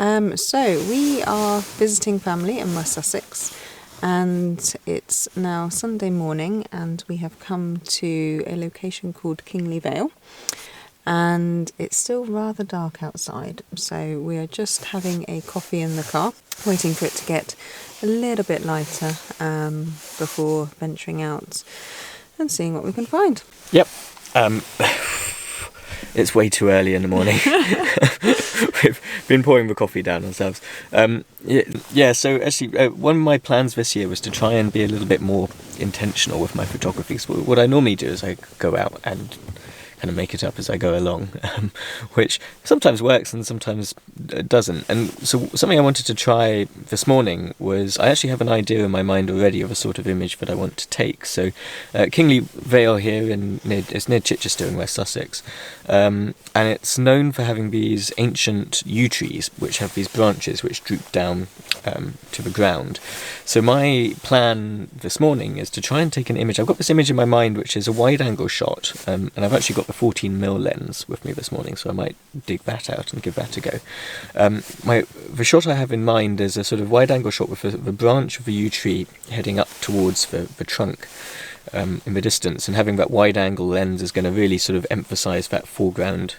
So we are visiting family in West Sussex, and it's now Sunday morning, and we have come to a location called Kingley Vale, and it's still rather dark outside, so we are just having a coffee in the car, waiting for it to get a little bit lighter before venturing out and seeing what we can find. Yep. It's way too early in the morning. We've been pouring the coffee down ourselves. So actually one of my plans this year was to try and be a little bit more intentional with my photography. So what I normally do is I go out and kind of make it up as I go along, which sometimes works and sometimes doesn't. And so something I wanted to try this morning was, I actually have an idea in my mind already of a sort of image that I want to take. So Kingley Vale here is near Chichester in West Sussex, and it's known for having these ancient yew trees which have these branches which droop down to the ground. So my plan this morning is to try and take an image. I've got this image in my mind which is a wide angle shot, and I've actually got the 14mm lens with me this morning, so I might dig that out and give that a go. The shot I have in mind is a sort of wide angle shot with the branch of the yew tree heading up towards the trunk in the distance, and having that wide angle lens is going to really sort of emphasise that foreground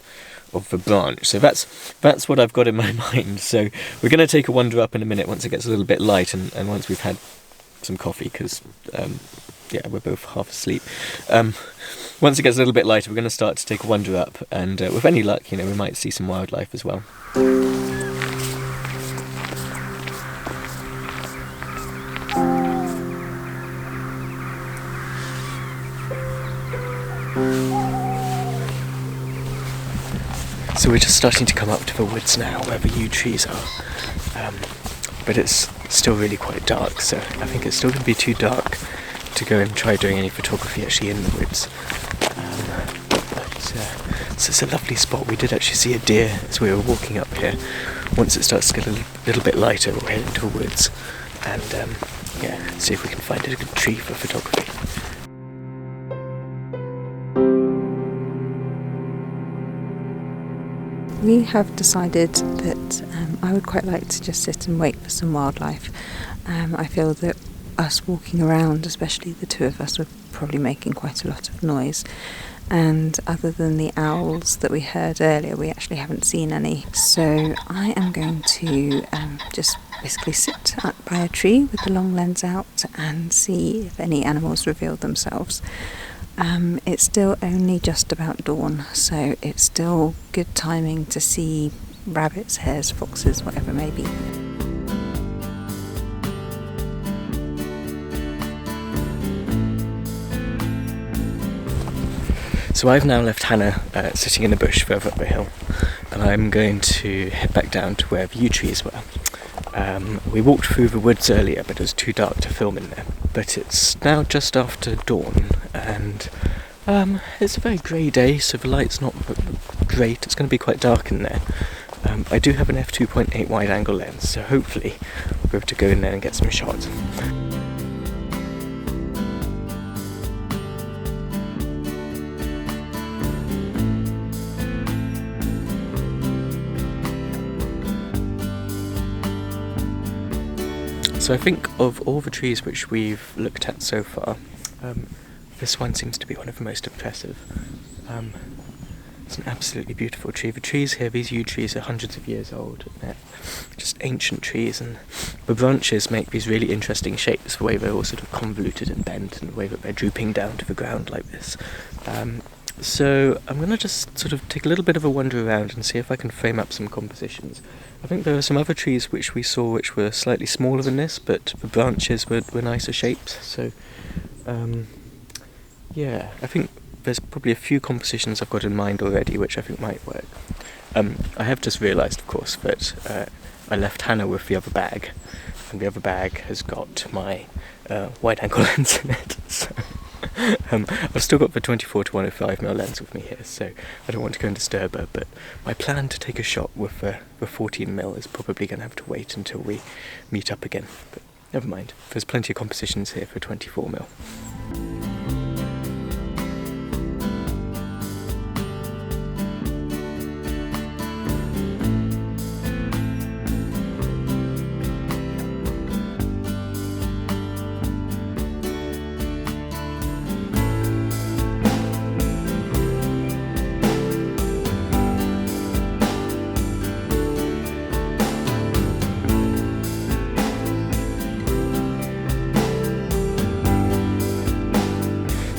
of the branch. So that's what I've got in my mind. So we're going to take a wander up in a minute once it gets a little bit light, and once we've had some coffee, because we're both half asleep. Once it gets a little bit lighter, we're going to start to take a wander up, and with any luck, we might see some wildlife as well. So we're just starting to come up to the woods now, where the yew trees are, but it's still really quite dark, so I think it's still going to be too dark to go and try doing any photography actually in the woods. So it's a lovely spot. We did actually see a deer as we were walking up here. Once it starts to get a little bit lighter, we'll head into the woods and see if we can find a good tree for photography. We have decided that I would quite like to just sit and wait for some wildlife. I feel that us walking around, especially the two of us, were probably making quite a lot of noise. And other than the owls that we heard earlier, we actually haven't seen any. So I am going to just basically sit by a tree with the long lens out and see if any animals reveal themselves. It's still only just about dawn, so it's still good timing to see rabbits, hares, foxes, whatever it may be. So I've now left Hannah sitting in a bush further up the hill, and I'm going to head back down to where the yew trees were. We walked through the woods earlier, but it was too dark to film in there. But it's now just after dawn, and it's a very grey day, so the light's not great. It's going to be quite dark in there. I do have an f2.8 wide angle lens, so hopefully we'll be able to go in there and get some shots. So I think of all the trees which we've looked at so far, this one seems to be one of the most impressive. It's an absolutely beautiful tree. The trees here, these yew trees, are hundreds of years old. They're just ancient trees, and the branches make these really interesting shapes, the way they're all sort of convoluted and bent, and the way that they're drooping down to the ground like this. So I'm going to just sort of take a little bit of a wander around and see if I can frame up some compositions. I think there are some other trees which we saw which were slightly smaller than this, but the branches were nicer shapes. So I think there's probably a few compositions I've got in mind already which I think might work. I have just realised, of course, that I left Hannah with the other bag, and the other bag has got my wide angle lens in it. So I've still got the 24 to 105mm lens with me here, so I don't want to go and disturb her, but my plan to take a shot with the 14mm is probably going to have to wait until we meet up again, but never mind, there's plenty of compositions here for 24mm.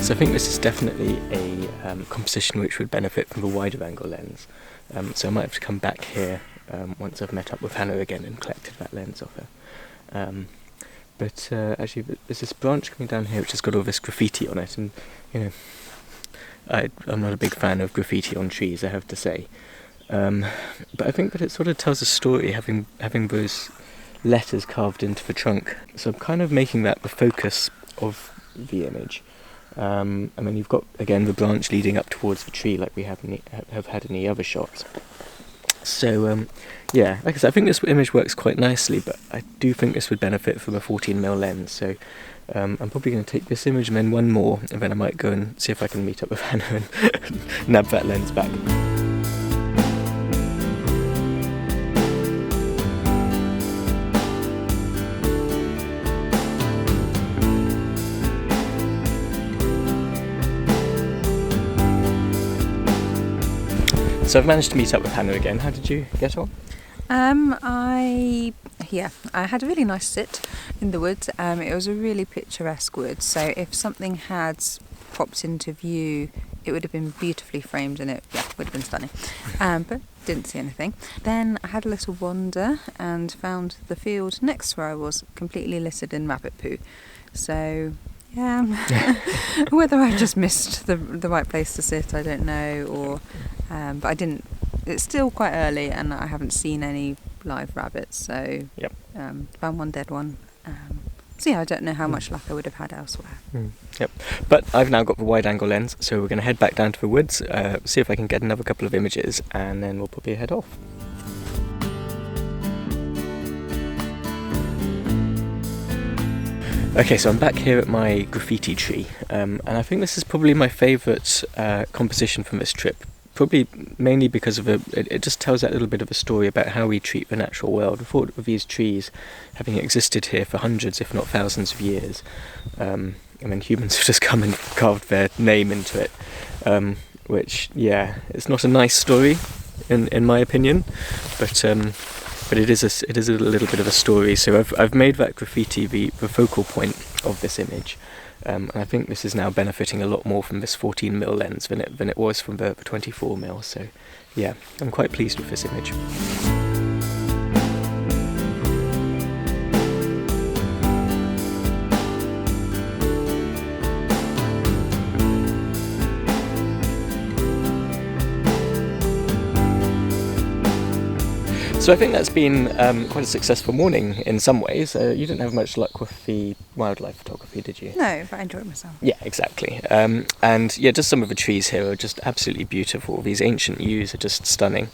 So I think this is definitely a composition which would benefit from a wider angle lens. So I might have to come back here once I've met up with Hannah again and collected that lens off her. But actually, there's this branch coming down here which has got all this graffiti on it, and you know, I'm not a big fan of graffiti on trees, I have to say. But I think that it sort of tells a story, having those letters carved into the trunk. So I'm kind of making that the focus of the image. I mean, you've got again the branch leading up towards the tree, like we have had in the other shots. So yeah, like I said, I think this image works quite nicely, but I do think this would benefit from a 14mm lens. So I'm probably going to take this image and then one more, and then I might go and see if I can meet up with Hannah and nab that lens back. So I've managed to meet up with Hannah again. How did you get on? I had a really nice sit in the woods. It was a really picturesque wood, so if something had popped into view, it would have been beautifully framed and it would have been stunning. But didn't see anything. Then I had a little wander and found the field next to where I was completely littered in rabbit poo. So whether I just missed the right place to sit, I don't know, or but I didn't. It's still quite early, and I haven't seen any live rabbits. So found one dead one. So yeah, I don't know how much luck I would have had elsewhere. Yep. But I've now got the wide-angle lens, so we're going to head back down to the woods, see if I can get another couple of images, and then we'll probably head off. Okay, so I'm back here at my graffiti tree, and I think this is probably my favourite composition from this trip. Probably mainly because of it just tells that little bit of a story about how we treat the natural world. I thought of these trees having existed here for hundreds, if not thousands of years. I mean, humans have just come and carved their name into it, which, it's not a nice story, in my opinion, but it is a little bit of a story. So I've made that graffiti the focal point of this image. And I think this is now benefiting a lot more from this 14mm lens than it was from the 24mm. So yeah, I'm quite pleased with this image. So I think that's been quite a successful morning in some ways. You didn't have much luck with the wildlife photography, did you? No, but I enjoyed myself. Yeah, exactly. And yeah, just some of the trees here are just absolutely beautiful. These ancient yews are just stunning.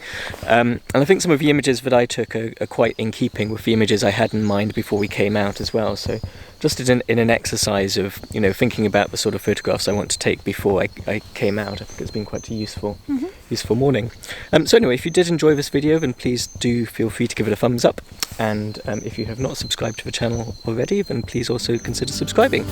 And I think some of the images that I took are quite in keeping with the images I had in mind before we came out as well. So just in an exercise of, thinking about the sort of photographs I want to take before I came out, I think it's been quite a useful morning. So anyway, if you did enjoy this video, then please do feel free to give it a thumbs up. And if you have not subscribed to the channel already, then please also consider subscribing.